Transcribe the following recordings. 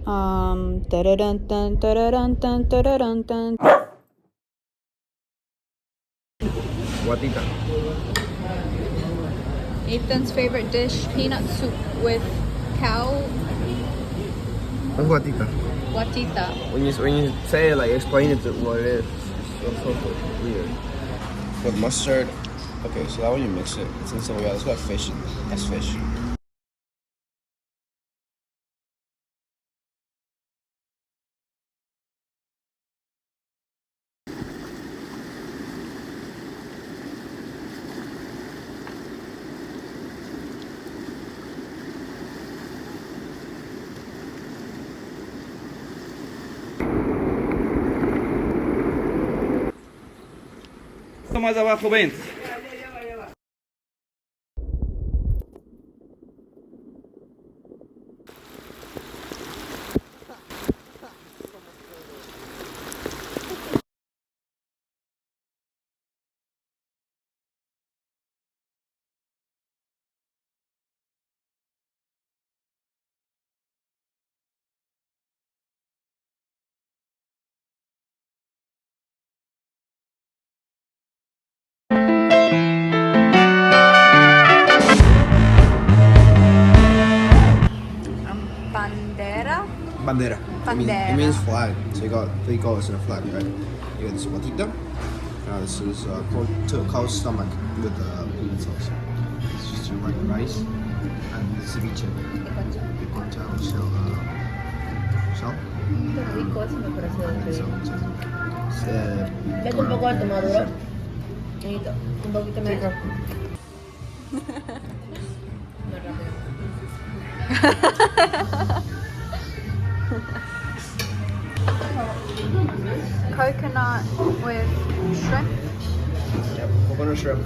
Dun, dun, dun, dun, dun, dun. Guatita. Ethan's favorite dish, peanut soup with cow What's guatita? guatita. When you say it, like explain it to what it is. It's so weird. With mustard. Okay, so that when you mix it, it's in some way. It's got fish in it. That's fish. Más abajo, ven. Bandera? Bandera. Bandera. It means flag. So you got three colors in a flag, right? You got this guatita. This is cow stomach with peanut sauce. It's just your rice and the ceviche. Concha or shell. Shell? Rico, eso me parece So, Vete un poco alto, Maduro. Necesito un poquito más. Más rápido. Coconut with shrimp. Yep, coconut shrimp.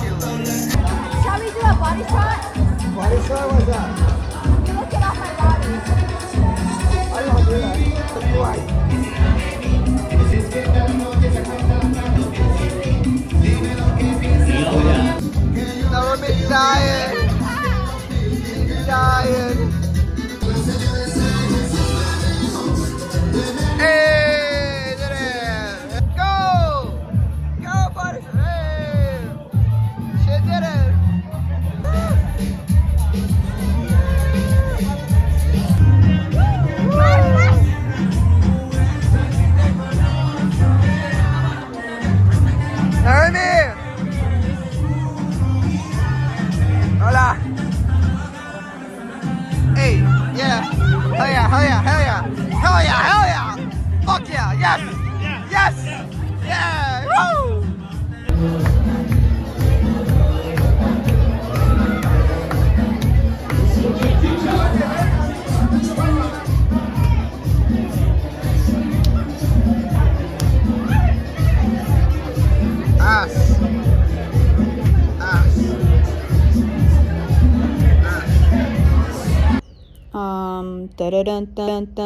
Shall we do a body shot? Body shot, what's that? You look it off my body. I don't do that. Why? No, I'm dying. Dying. Hey, did it. Go. Go, buddy. Hey. She did it. Jeremy. Hola. Hey, yeah. Hell yeah, hell yeah, hell yeah. Hell yeah, hell yeah. Fuck yeah, yes. Yes. Yeah. Woo. Ass. Ass. Dun, dun, dun, dun.